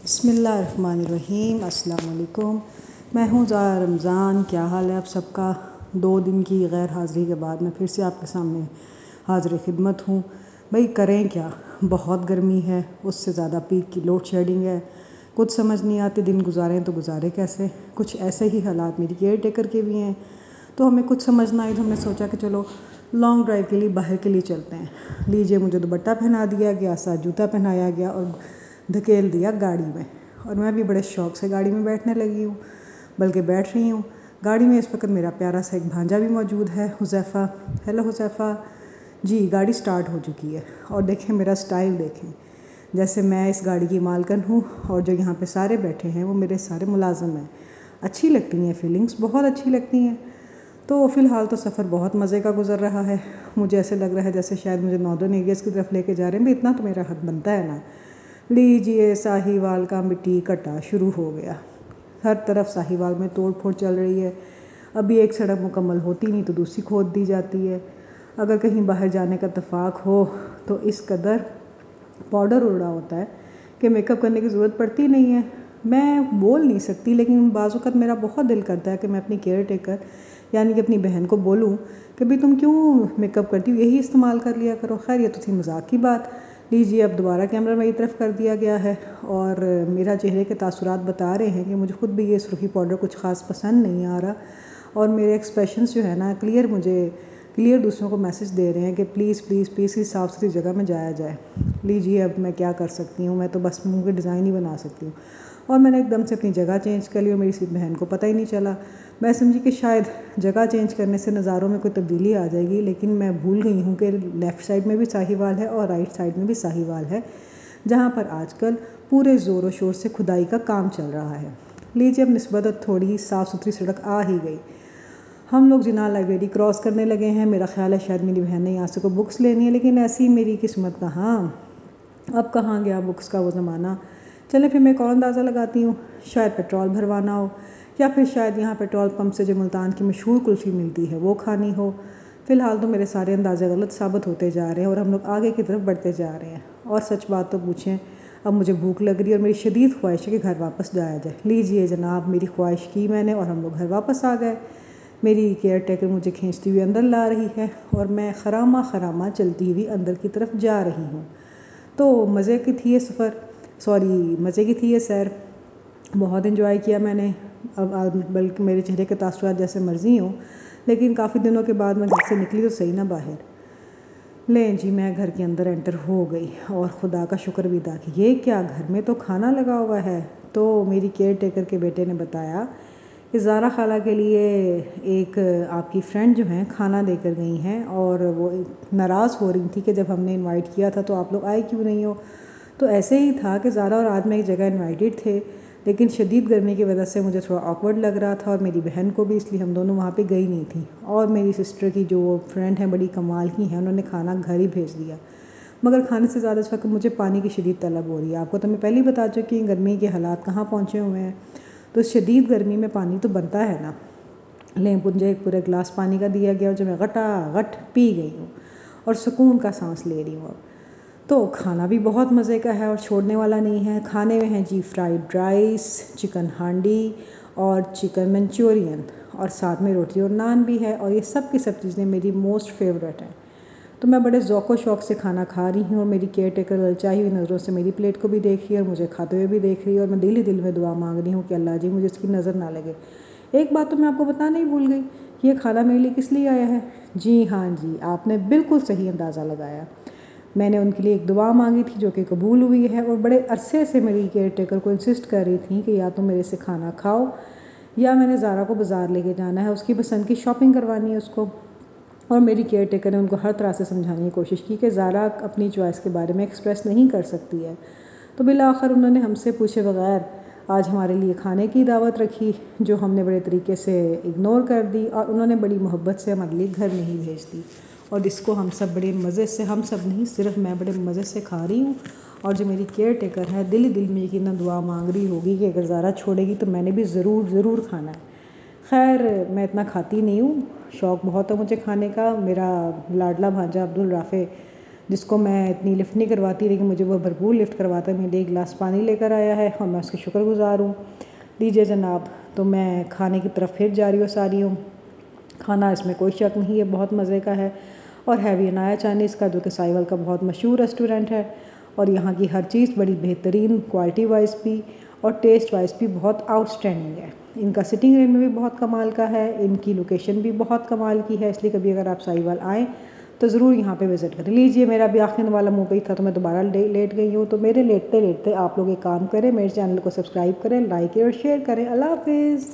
बिस्मिल्लाहिर्रहमानिर्रहीम। अस्सलाम वालेकुम। मैं हूँ ज़ारा रमज़ान। क्या हाल है आप सबका? 2 दिन की गैर हाज़िरी के बाद मैं फिर से आपके सामने हाज़िर खिदमत हूँ। भाई करें क्या, बहुत गर्मी है, उससे ज़्यादा पीक की लोड शेडिंग है। कुछ समझ नहीं आती दिन गुजारें तो गुजारे कैसे। कुछ ऐसे ही हालात मेरी केयर टेकर के भी हैं, तो हमें कुछ समझ ना आई तो हमने सोचा कि चलो लॉन्ग ड्राइव के लिए बाहर के लिए चलते हैं। लीजिए, मुझे दुपट्टा पहना दिया गया, साथ जूता पहनाया गया और धकेल दिया गाड़ी में। और मैं भी बड़े शौक़ से गाड़ी में बैठने लगी हूँ, बल्कि बैठ रही हूँ। गाड़ी में इस वक्त मेरा प्यारा सा एक भांजा भी मौजूद है, हुज़ैफ़ा। हेलो हुज़ैफ़ा जी। गाड़ी स्टार्ट हो चुकी है और देखें मेरा स्टाइल देखें, जैसे मैं इस गाड़ी की मालकिन हूँ और जो यहाँ पे सारे बैठे हैं वो मेरे सारे मुलाज़िम हैं। अच्छी लगती हैं फीलिंग्स, बहुत अच्छी लगती हैं। तो फ़िलहाल तो सफ़र बहुत मज़े का गुजर रहा है। मुझे ऐसे लग रहा है जैसे शायद मुझे नॉर्दर्न एरियाज़ की तरफ लेके जा रहे हैं। भाई इतना तो मेरा हक बनता है ना। लीजिए, साहिवाल का मिट्टी कटा शुरू हो गया। हर तरफ साहिवाल में तोड़ फोड़ चल रही है। अभी एक सड़क मुकम्मल होती नहीं तो दूसरी खोद दी जाती है। अगर कहीं बाहर जाने का इत्तेफाक हो तो इस कदर पाउडर उड़ा होता है कि मेकअप करने की ज़रूरत पड़ती नहीं है। मैं बोल नहीं सकती, लेकिन बाज़ वक़्त मेरा बहुत दिल करता है कि मैं अपनी केयर टेकर यानी कि अपनी बहन को बोलूँ कि भाई तुम क्यों मेकअप करती हो, यही इस्तेमाल कर लिया करो। खैर ये तो थी मजाक की बात। लीजिए, अब दोबारा कैमरा मेरी तरफ कर दिया गया है और मेरा चेहरे के तासुरात बता रहे हैं कि मुझे ख़ुद भी ये सुर्खी पाउडर कुछ ख़ास पसंद नहीं आ रहा। और मेरे एक्सप्रेशंस जो है ना क्लियर दूसरों को मैसेज दे रहे हैं कि प्लीज़ प्लीज़ प्लीज़ इस साफ़ सुथरी जगह में जाया जाए। लीजिए, अब मैं क्या कर सकती हूँ, मैं तो बस मुँह के डिज़ाइन ही बना सकती हूँ। और मैंने एकदम से अपनी जगह चेंज कर ली और मेरी सी बहन को पता ही नहीं चला। मैं समझी कि शायद जगह चेंज करने से नज़ारों में कोई तब्दीली आ जाएगी, लेकिन मैं भूल गई हूँ कि लेफ़्ट साइड में भी साहिवाल है और राइट साइड में भी साहिवाल है, जहाँ पर आजकल पूरे ज़ोर व शोर से खुदाई का काम चल रहा है। लीजिए, अब निस्बत थोड़ी साफ़ सुथरी सड़क आ ही गई। हम लोग जिन्ना लाइब्रेरी क्रॉस करने लगे हैं। मेरा ख़्याल है शायद मेरी बहन ने यहाँ से कोई बुक्स लेनी है, लेकिन ऐसी मेरी किस्मत कहाँ। अब कहाँ गया बुक्स का वो ज़माना। चलें फिर मैं एक और अंदाज़ा लगाती हूँ, शायद पेट्रोल भरवाना हो या फिर शायद यहाँ पेट्रोल पंप से जो मुल्तान की मशहूर कुल्फ़ी मिलती है वो खानी हो। फ़िलहाल तो मेरे सारे अंदाज़े गलत साबित होते जा रहे हैं और हम लोग आगे की तरफ बढ़ते जा रहे हैं। और सच बात तो पूछें, अब मुझे भूख लग रही है और मेरी शदीद ख्वाहिश है कि घर वापस जाया जाए। लीजिए जनाब, मेरी ख्वाहिश की मैंने और हम लोग घर वापस आ गए। मेरी केयर टेकर मुझे खींचती हुई अंदर ला रही है और मैं खरामा चलती हुई अंदर की तरफ जा रही हूँ। तो मज़े की थी ये सैर। बहुत इन्जॉय किया मैंने। अब बल्कि मेरे चेहरे के तासुरात जैसे मर्ज़ी हों, लेकिन काफ़ी दिनों के बाद मैं घर से निकली तो सही ना बाहर। लें जी, मैं घर के अंदर एंटर हो गई और ख़ुदा का शुक्र भी अदा कि ये क्या, घर में तो खाना लगा हुआ है। तो मेरी केयर टेकर के बेटे ने बताया कि ज़ारा खाला के लिए एक आपकी फ्रेंड जो हैं खाना देकर गई हैं और वो नाराज़ हो रही थी कि जब हमने इनवाइट किया था तो आप लोग आए क्यों नहीं हो। तो ऐसे ही था कि ज़ारा और आदमी एक जगह इनवाइटेड थे, लेकिन शदीद गर्मी की वजह से मुझे थोड़ा ऑकवर्ड लग रहा था और मेरी बहन को भी, इसलिए हम दोनों वहाँ पे गई नहीं थी। और मेरी सिस्टर की जो फ्रेंड है बड़ी कमाल की हैं, उन्होंने खाना घर ही भेज दिया। मगर खाने से ज़्यादा इस वक्त मुझे पानी की शदीद तलब हो रही है। आपको तो मैं पहले ही बता चुकी हूँ गर्मी के हालात कहाँ पहुँचे हुए हैं। तो शदीद गर्मी में पानी तो बनता है ना। लें, मुझे एक पूरे गिलास पानी का दिया गया और जो मैं घटाघट पी गई हूँ और सुकून का सांस ले रही हूँ अब। तो खाना भी बहुत मज़े का है और छोड़ने वाला नहीं है। खाने में है जी फ्राइड राइस, चिकन हांडी और चिकन मंचूरियन और साथ में रोटी और नान भी है। और ये सब की सब चीज़ें मेरी मोस्ट फेवरेट हैं। तो मैं बड़े ज़ौक़ शौक़ से खाना खा रही हूँ और मेरी केयर टेकर ललचाई हुई नज़रों से मेरी प्लेट को भी देख रही है और मुझे खाते हुए भी देख रही है। और मैं दिल ही दिल में दुआ मांग रही हूँ कि अल्लाह जी मुझे इसकी नज़र ना लगे। एक बात तो मैं आपको बताना ही भूल गई, ये खाना मेरे लिए किस लिए आया है। जी हाँ जी, आपने बिल्कुल सही अंदाज़ा लगाया। मैंने उनके लिए एक दुआ मांगी थी जो कि कबूल हुई है। और बड़े अरसे से मेरी केयर टेकर को इंसिस्ट कर रही थी कि या तो मेरे से खाना खाओ या मैंने ज़ारा को बाज़ार लेके जाना है, उसकी पसंद की शॉपिंग करवानी है उसको। और मेरी केयर टेकर ने उनको हर तरह से समझाने की कोशिश की कि ज़ारा अपनी चॉइस के बारे में एक्सप्रेस नहीं कर सकती है। तो बिला आखिर उन्होंने हमसे पूछे बगैर आज हमारे लिए खाने की दावत रखी, जो हमने बड़े तरीके से इग्नोर कर दी और उन्होंने बड़ी मोहब्बत से हमारे लिए घर में ही भेज दी। और इसको हम सब बड़े मज़े से, हम सब नहीं सिर्फ मैं, बड़े मज़े से खा रही हूँ। और जो मेरी केयर टेकर है दिल ही दिल में यकीनन दुआ मांग रही होगी कि अगर ज़ारा छोड़ेगी तो मैंने भी ज़रूर खाना है। खैर मैं इतना खाती नहीं हूँ, शौक़ बहुत है मुझे खाने का। मेरा लाडला भांजा अब्दुल राफ़े जिसको मैं इतनी लिफ़्ट नहीं करवाती, लेकिन मुझे वो भरपूर लिफ़्ट करवाता है। मेरे लिए 1 गिलास पानी लेकर आया है और मैं उसकी शुक्रगुज़ार हूँ। लीजिए जनाब, तो मैं खाने की तरफ फिर जा रही हूँ। खाना इसमें कोई शक नहीं है, बहुत मज़े का है और है भी अनाया चाइनीज़ का, जो कि साहिवाल का बहुत मशहूर रेस्टोरेंट है। और यहाँ की हर चीज़ बड़ी बेहतरीन, क्वालिटी वाइज भी और टेस्ट वाइज भी बहुत आउटस्टैंडिंग है। इनका सिटिंग अरेंजमेंट भी बहुत कमाल का है, इनकी लोकेशन भी बहुत कमाल की है। इसलिए कभी अगर आप साहिवाल आएँ तो ज़रूर यहाँ पे विज़िट करें। लीजिए, मेरा भी आखिरी वाला मुँह पे ही था तो मैं दोबारा लेट गई हूँ। तो मेरे लेटते लेटते आप लोग एक काम करें, मेरे चैनल को सब्सक्राइब करें, लाइक करें और शेयर करें। अल्लाह हाफ़िज़।